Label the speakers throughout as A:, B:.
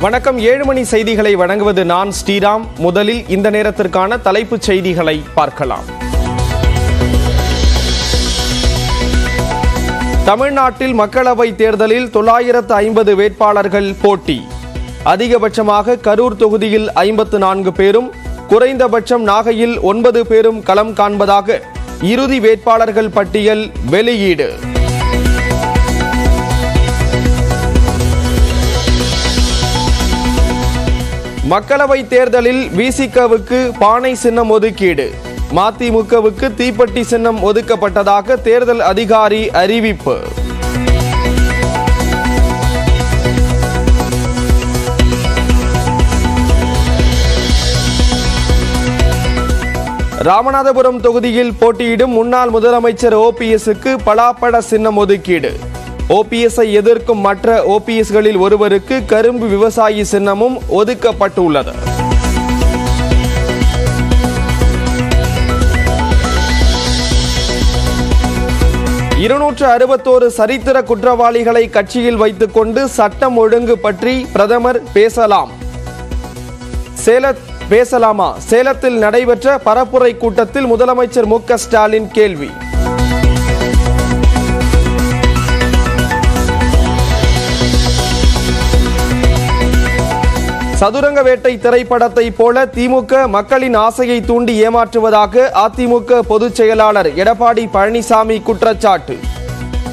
A: வணக்கம். 7 மணி செய்திகளை வழங்குவது நான் ஸ்ரீராம். முதலில் இந்த நேரத்திற்கான தலைப்புச் செய்திகளை பார்க்கலாம். தமிழ்நாட்டில் மக்களவைத் தேர்தலில் 950 வேட்பாளர்கள் போட்டி. அதிகபட்சமாக கரூர் தொகுதியில் 54 பேரும், குறைந்தபட்சம் நாகையில் 9 பேரும் களம் காண்பதாக இறுதி வேட்பாளர்கள் பட்டியல் வெளியீடு. மக்களவைத் தேர்தலில் விசிகவுக்கு பானை சின்னம் ஒதுக்கீடு. மதிமுகவுக்கு தீப்பெட்டி சின்னம் ஒதுக்கப்பட்டதாக தேர்தல் அதிகாரி அறிவிப்பு. ராமநாதபுரம் தொகுதியில் போட்டியிடும் முன்னாள் முதலமைச்சர் ஓபிஎஸ்க்கு பலாப்பழ சின்னம் ஒதுக்கீடு. ஓபிஎஸ்ஐ எதிர்க்கும் மற்ற ஓபிஎஸ்களில் ஒருவருக்கு கரும்பு விவசாயி சின்னமும் ஒதுக்கப்பட்டுள்ளது. இருநூற்று சரித்திர குற்றவாளிகளை கட்சியில் வைத்துக் கொண்டு சட்டம் ஒழுங்கு பற்றி பிரதமர் பேசலாமா? சேலத்தில் நடைபெற்ற பரப்புரை கூட்டத்தில் முதலமைச்சர் மு.க. ஸ்டாலின் கேள்வி. சதுரங்க வேட்டை திரைப்படத்தை போல திமுக மக்களின் ஆசையை தூண்டி ஏமாற்றுவதாக அதிமுக பொதுச் செயலாளர் எடப்பாடி பழனிசாமி குற்றச்சாட்டு.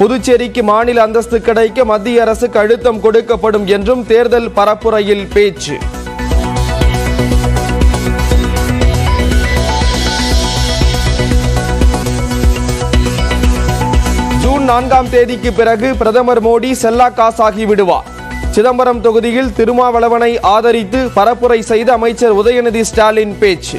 A: புதுச்சேரிக்கு மாநில அந்தஸ்து கிடைக்க மத்திய அரசுக்கு அழுத்தம் கொடுக்கப்படும் என்றும் தேர்தல் பரப்புரையில் பேச்சு. ஜூன் 4ஆம் தேதிக்கு பிறகு பிரதமர் மோடி செல்லா காசாகி விடுவார். சிதம்பரம் தொகுதியில் திருமாவளவனை ஆதரித்து பரப்புரை செய்த அமைச்சர் உதயநிதி ஸ்டாலின் பேச்சு.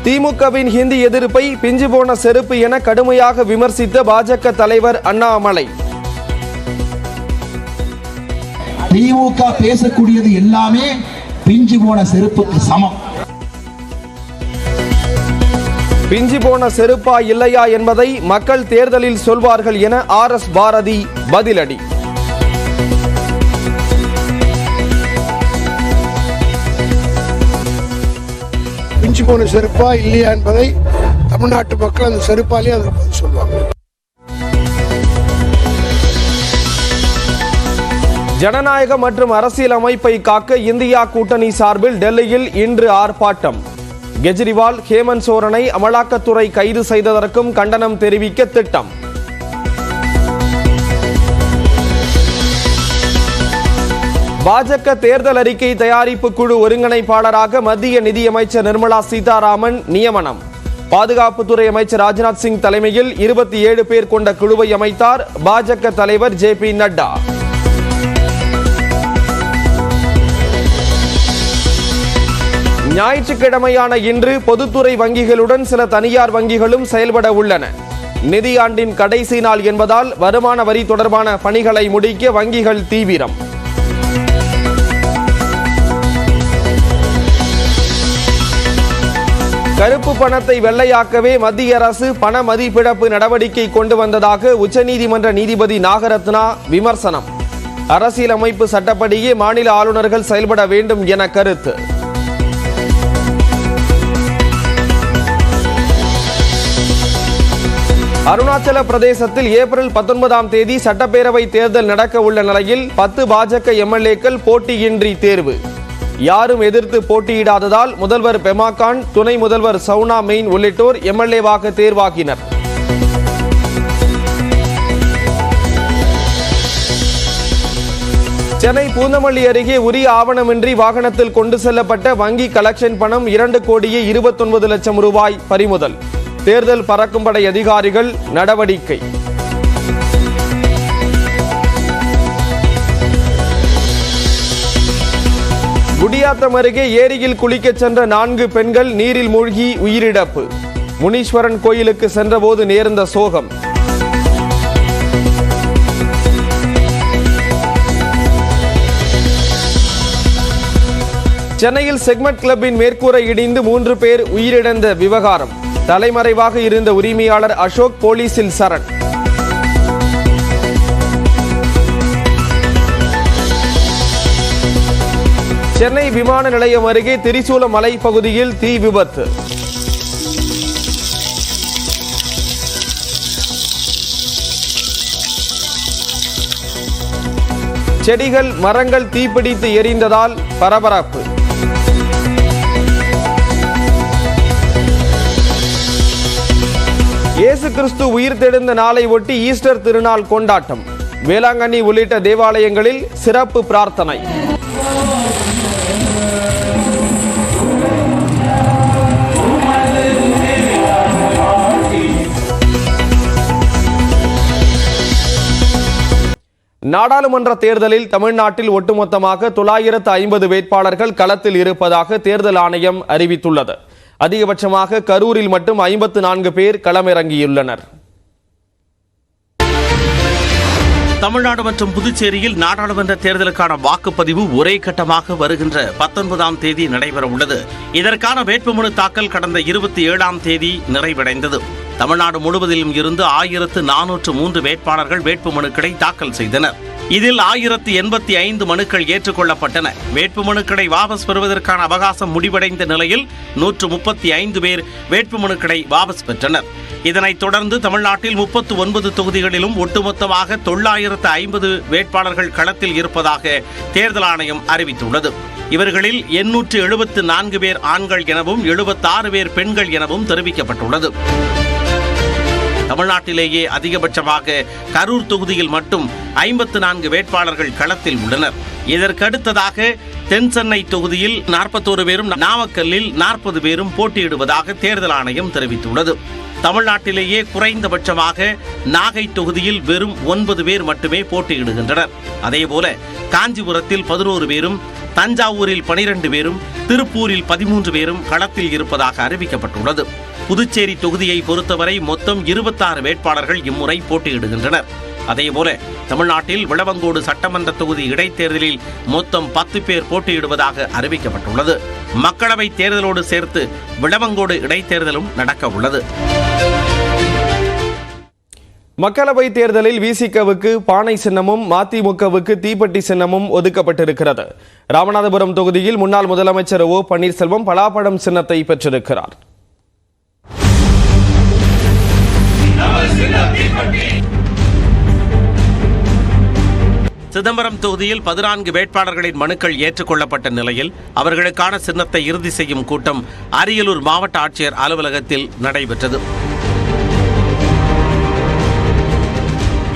A: திமுகவின் ஹிந்தி எதிர்ப்பை பிஞ்சு போன செருப்பு என கடுமையாக விமர்சித்த பாஜக தலைவர் அண்ணாமலை.
B: திமுக பேசக்கூடியது எல்லாமே பிஞ்சு போன செருப்புக்கு சமம்.
A: பிஞ்சு போன செருப்பா இல்லையா என்பதை மக்கள் தேர்தலில் சொல்வார்கள் என RS பாரதி பதிலடி.
C: பிஞ்சு போன செருப்பா இல்லையா என்பதை தமிழ்நாட்டு மக்கள் அந்த செருப்பாலே அதற்கு சொல்வாங்க.
A: ஜனநாயக மற்றும் அரசியல் அமைப்பை காக்க இந்தியா கூட்டணி சார்பில் டெல்லியில் இன்று ஆர்ப்பாட்டம். கெஜ்ரிவால், ஹேமந்த் சோரனை அமலாக்கத்துறை கைது செய்ததற்கும் கண்டனம் தெரிவிக்க திட்டம். பாஜக தேர்தல் அறிக்கை தயாரிப்பு குழு ஒருங்கிணைப்பாளராக மத்திய நிதியமைச்சர் நிர்மலா சீதாராமன் நியமனம். பாதுகாப்புத்துறை அமைச்சர் ராஜ்நாத் சிங் தலைமையில் 27 பேர் கொண்ட குழுவை அமைத்தார் பாஜக தலைவர் JP நட்டா. ஞாயிற்றுக்கிழமையான இன்று பொதுத்துறை வங்கிகளுடன் சில தனியார் வங்கிகளும் செயல்பட உள்ளன. நிதியாண்டின் கடைசி நாள் என்பதால் வருமான வரி தொடர்பான பணிகளை முடிக்க வங்கிகள் தீவிரம். கருப்பு பணத்தை வெள்ளையாக்கவே மத்திய அரசு பண மதிப்பிழப்பு நடவடிக்கை கொண்டு வந்ததாக உச்சநீதிமன்ற நீதிபதி நாகரத்னா விமர்சனம். அரசியலமைப்பு சட்டப்படியே மாநில ஆளுநர்கள் செயல்பட வேண்டும் என கருத்து. அருணாச்சல பிரதேசத்தில் ஏப்ரல் 19ஆம் தேதி சட்டப்பேரவை தேர்தல் நடக்க உள்ள நிலையில் 10 பாஜக MLAக்கள் போட்டியின்றி தேர்வு. யாரும் எதிர்த்து போட்டியிடாததால் முதல்வர் பெமா காண்ட், துணை முதல்வர் சவுனா மெயின் உள்ளிட்டோர் MLAவாக தேர்வாகினர். சென்னை பூந்தமல்லி அருகே உரிய ஆவணமின்றி வாகனத்தில் கொண்டு செல்லப்பட்ட வங்கி கலெக்ஷன் பணம் 2,29,00,000 ரூபாய் பறிமுதல். தேர்தல் பறக்கும் படை அதிகாரிகள் நடவடிக்கை. குடியாத்தம் அருகே ஏரியில் குளிக்கச் சென்ற 4 பெண்கள் நீரில் மூழ்கி உயிரிழப்பு. முனீஸ்வரன் கோயிலுக்கு சென்றபோது நேர்ந்த சோகம். சென்னையில் செக்மெண்ட் கிளப்பின் மேற்கூரை இடிந்து 3 பேர் உயிரிழந்த விவகாரம். தலைமறைவாக இருந்த உரிமையாளர் அசோக் போலீசில் சரண். சென்னை விமான நிலையம் அருகே திரிசூல மலை பகுதியில் தீ விபத்து. செடிகள் மரங்கள் தீப்பிடித்து எரிந்ததால் பரபரப்பு. இயேசு கிறிஸ்து உயிர்த்தெழுந்த நாளை ஒட்டி ஈஸ்டர் திருநாள் கொண்டாட்டம். வேளாங்கண்ணி உள்ளிட்ட தேவாலயங்களில் சிறப்பு பிரார்த்தனை. நாடாளுமன்ற தேர்தலில் தமிழ்நாட்டில் ஒட்டுமொத்தமாக 950 வேட்பாளர்கள் களத்தில் இருப்பதாக தேர்தல் ஆணையம் அறிவித்துள்ளது. அதிகபட்சமாக கரூரில் மட்டும் 54 பேர் களமிறங்கியுள்ளனர்.
D: தமிழ்நாடு மற்றும் புதுச்சேரியில் நாடாளுமன்ற தேர்தலுக்கான வாக்குப்பதிவு ஒரே கட்டமாக வருகின்ற 19ஆம் தேதி நடைபெற உள்ளது. இதற்கான வேட்புமனு தாக்கல் கடந்த 27ஆம் தேதி நிறைவடைந்தது. தமிழ்நாடு முழுவதிலும் இருந்து 1403 வேட்பாளர்கள் வேட்புமனுக்களை தாக்கல் செய்தனர். இதில் 1085 மனுக்கள் ஏற்றுக்கொள்ளப்பட்டன. வேட்புமனுக்களை வாபஸ் பெறுவதற்கான அவகாசம் முடிவடைந்த நிலையில் 135 பேர் வேட்புமனுக்களை வாபஸ் பெற்றனர். இதனைத் தொடர்ந்து தமிழ்நாட்டில் 39 தொகுதிகளிலும் ஒட்டுமொத்தமாக 950 வேட்பாளர்கள் களத்தில் இருப்பதாக தேர்தல் ஆணையம் அறிவித்துள்ளது. இவர்களில் 874 பேர் ஆண்கள் எனவும் 76 பேர் பெண்கள் எனவும் தெரிவிக்கப்பட்டுள்ளது. தமிழ்நாட்டிலேயே அதிகபட்சமாக கரூர் தொகுதியில் மட்டும் 54 வேட்பாளர்கள் களத்தில் உள்ளனர். இதற்கடுத்ததாக தென் சென்னை தொகுதியில் 41 பேரும், நாமக்கல்லில் 40 பேரும் போட்டியிடுவதாக தேர்தல் ஆணையம் தெரிவித்துள்ளது. தமிழ்நாட்டிலேயே குறைந்தபட்சமாக நாகை தொகுதியில் வெறும் 9 பேர் மட்டுமே போட்டியிடுகின்றனர். அதேபோல காஞ்சிபுரத்தில் 11 பேரும், தஞ்சாவூரில் 12 பேரும், திருப்பூரில் 13 பேரும் களத்தில் இருப்பதாக அறிவிக்கப்பட்டுள்ளது. புதுச்சேரி தொகுதியை பொறுத்தவரை மொத்தம் 26 வேட்பாளர்கள் இம்முறை போட்டியிடுகின்றனர். அதேபோல தமிழ்நாட்டில் விளவங்கோடு சட்டமன்ற தொகுதி இடைத்தேர்தலில் மொத்தம் 10 பேர் போட்டியிடுவதாக அறிவிக்கப்பட்டுள்ளது. மக்களவை தேர்தலோடு சேர்த்து விளவங்கோடு இடைத்தேர்தலும் நடக்க உள்ளது.
A: மக்களவை தேர்தலில் விசிகவுக்கு பானை சின்னமும் மதிமுகவுக்கு தீப்பெட்டி சின்னமும் ஒதுக்கப்பட்டிருக்கிறது. ராமநாதபுரம் தொகுதியில் முன்னாள் முதலமைச்சர் ஓ பன்னீர்செல்வம் பலாப்பழம் சின்னத்தை பெற்றிருக்கிறார்.
D: சிதம்பரம் தொகுதியில் 14 வேட்பாளர்களின் மனுக்கள் ஏற்றுக்கொள்ளப்பட்ட நிலையில் அவர்களுக்கான சின்னத்தை இறுதி செய்யும் கூட்டம் அரியலூர் மாவட்ட ஆட்சியர் அலுவலகத்தில் நடைபெற்றது.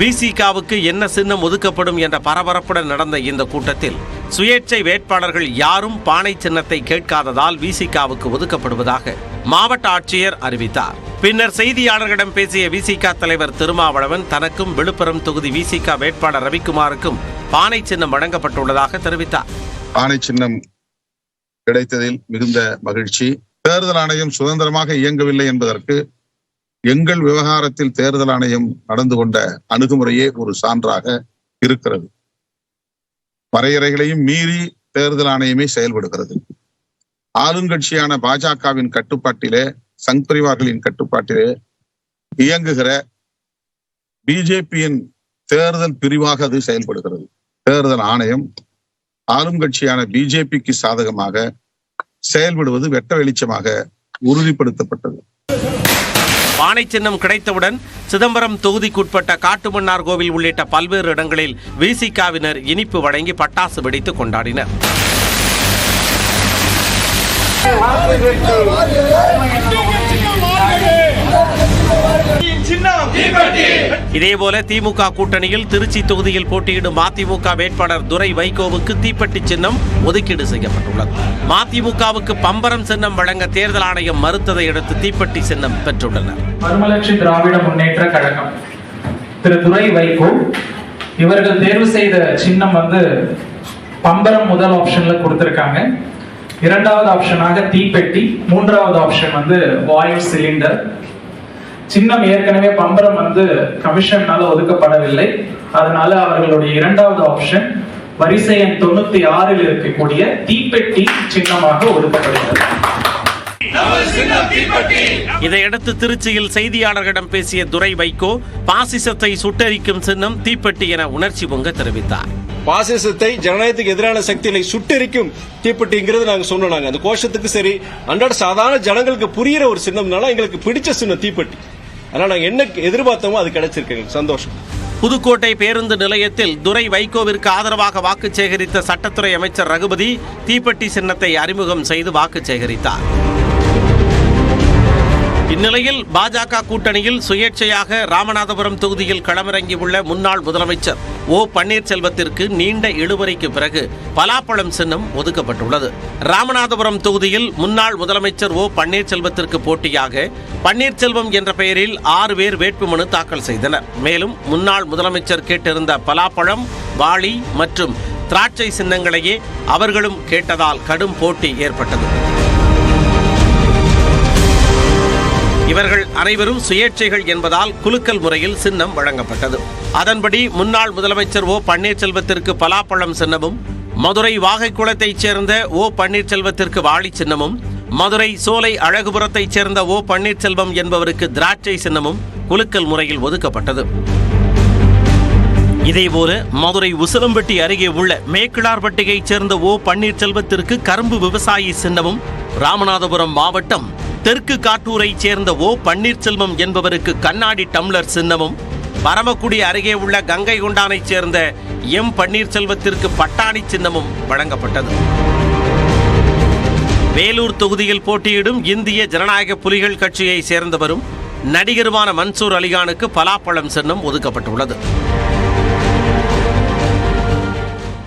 D: விசிகவுக்கு என்ன சின்னம் ஒதுக்கப்படும் என்ற பரபரப்புடன் நடந்த இந்த கூட்டத்தில் சுயேட்சை வேட்பாளர்கள் யாரும் பானை சின்னத்தை கேட்காததால் விசிகவுக்கு ஒதுக்கப்படுவதாக மாவட்ட ஆட்சியர் அறிவித்தார். பின்னர் செய்தியாளர்களிடம் பேசிய விசிக தலைவர் திருமாவளவன் தனக்கும் விழுப்புரம் தொகுதி விசிக வேட்பாளர் ரவிக்குமாருக்கும் பானை சின்னம் வழங்கப்பட்டுள்ளதாக தெரிவித்தார்.
E: பானை சின்னம் கிடைத்ததில் மிகுந்த மகிழ்ச்சி. தேர்தல் ஆணையம் சுதந்திரமாக இயங்கவில்லை என்பதற்கு எங்கள் விவகாரத்தில் தேர்தல் ஆணையம் நடந்து கொண்ட அணுகுமுறையே ஒரு சான்றாக இருக்கிறது. வரையறைகளையும் மீறி தேர்தல் ஆணையமே செயல்படுகிறது. ஆளுங்கட்சியான பாஜகவின் கட்டுப்பாட்டிலே, சங் பரிவார்களின் கட்டுப்பாட்டிலே இயங்குகிற பிஜேபியின் தேர்தல் பிரிவாக அது செயல்படுகிறது. தேர்தல் ஆணையம் ஆளும் கட்சியான பிஜேபிக்கு சாதகமாக செயல்படுவது வெட்ட வெளிச்சமாக உறுதிப்படுத்தப்பட்டது.
D: பானை சின்னம் கிடைத்தவுடன் சிதம்பரம் தொகுதிக்குட்பட்ட காட்டுமன்னார் கோவில் உள்ளிட்ட பல்வேறு இடங்களில் விசிகவினர் இனிப்பு வழங்கி பட்டாசு வெடித்து கொண்டாடினர். இதேபோல திமுக கூட்டணியில் திருச்சி தொகுதியில் போட்டியிடும் மதிமுக வேட்பாளர் துரை வைகோவுக்கு தீப்பெட்டி சின்னம் ஒதுக்கீடு செய்யப்பட்டுள்ளது. மதிமுகவுக்கு பம்பரம் சின்னம் வழங்க தேர்தல் ஆணையம் மறுத்ததை அடுத்து தீப்பெட்டி சின்னம் பெற்றுள்ளனர்.
F: மறுமலர்ச்சி திராவிட முன்னேற்ற கழகம் திரு துரை வைகோ இவர்கள் தேர்வு செய்த சின்னம் பம்பரம் முதல் ஆப்ஷன்ல கொடுத்திருக்காங்க. இரண்டாவது ஆப்ஷனாக தீப்பெட்டி, மூன்றாவது ஆப்ஷன் வாயு சிலிண்டர். சின்னம் ஏற்கனவே பம்பரம் கமிஷன்னால ஒதுக்கப்படவில்லை. அதனால அவர்களுடைய இரண்டாவது ஆப்ஷன் வரிசை எண் 96 இருக்கக்கூடிய தீப்பெட்டி சின்னமாக ஒதுக்கப்படுகிறது.
D: இதையடுத்து திருச்சியில் செய்தியாளர்களிடம் பேசிய துரை வைகோ பாசிசத்தை சுட்டெரிக்கும் சின்னம் தீப்பெட்டி என உணர்ச்சி பொங்க தெரிவித்தார்.
G: பாசிசத்தை ஜனநாயகத்துக்கு எதிரான சக்திகளை சுட்டெரிக்கும் தீப்பெட்டிங்கிறது நாங்க சொன்னோம். அந்த கோஷத்துக்கு சரி அன்றாட சாதாரண ஜனங்களுக்கு புரியுற ஒரு சின்னம்னால எங்களுக்கு பிடிச்ச சின்னம் தீப்பெட்டி. அதனால நாங்க என்ன எதிர்பார்த்தோமோ அது கிடைச்சிருக்கு, எங்களுக்கு சந்தோஷம்.
D: புதுக்கோட்டை பேருந்து நிலையத்தில் துரை வைகோவிற்கு ஆதரவாக வாக்கு சேகரித்த சட்டத்துறை அமைச்சர் ரகுபதி தீப்பெட்டி சின்னத்தை அறிமுகம் செய்து வாக்கு சேகரித்தார். இந்நிலையில் பாஜக கூட்டணியில் சுயேட்சையாக ராமநாதபுரம் தொகுதியில் களமிறங்கியுள்ள முன்னாள் முதலமைச்சர் ஓ பன்னீர்செல்வத்திற்கு நீண்ட இழுபறிக்கு பிறகு பலாப்பழம் சின்னம் ஒதுக்கப்பட்டுள்ளது. ராமநாதபுரம் தொகுதியில் முன்னாள் முதலமைச்சர் ஓ பன்னீர்செல்வத்திற்கு போட்டியாக பன்னீர்செல்வம் என்ற பெயரில் 6 பேர் வேட்புமனு தாக்கல் செய்தனர். மேலும் முன்னாள் முதலமைச்சர் கேட்டிருந்த பலாப்பழம், வாளி மற்றும் திராட்சை சின்னங்களையே அவர்களும் கேட்டதால் கடும் போட்டி ஏற்பட்டது. இவர்கள் அனைவரும் சுயேட்சைகள் என்பதால் குலுக்கல் முறையில் சின்னம் வழங்கப்பட்டது. அதன்படி முன்னாள் முதலமைச்சர் ஓ பன்னீர்செல்வத்திற்கு பலாப்பழம் சின்னமும், மதுரை வாகைக்குளத்தைச் சேர்ந்த ஓ பன்னீர்செல்வத்திற்கு வாளி சின்னமும், மதுரை சோலை அழகுபுரத்தைச் சேர்ந்த ஓ பன்னீர்செல்வம் என்பவருக்கு திராட்சை சின்னமும் குலுக்கல் முறையில் ஒதுக்கப்பட்டது. இதேபோல மதுரை உசிலம்பட்டி அருகே உள்ள மேக்கிழார்பட்டியைச் சேர்ந்த ஓ பன்னீர்செல்வத்திற்கு கரும்பு விவசாயி சின்னமும், ராமநாதபுரம் மாவட்டம் தெற்கு காட்டூரைச் சேர்ந்த ஓ பன்னீர்செல்வம் என்பவருக்கு கண்ணாடி டம்ளர் சின்னமும், பரமக்குடி அருகே உள்ள கங்கை கொண்டானைச் சேர்ந்த எம் பன்னீர்செல்வத்திற்கு பட்டாணி சின்னமும் வழங்கப்பட்டது. வேலூர் தொகுதியில் போட்டியிடும் இந்திய ஜனநாயக புலிகள் கட்சியை சேர்ந்தவரும் நடிகருமான மன்சூர் அலிகானுக்கு பலாப்பழம் சின்னம் ஒதுக்கப்பட்டுள்ளது.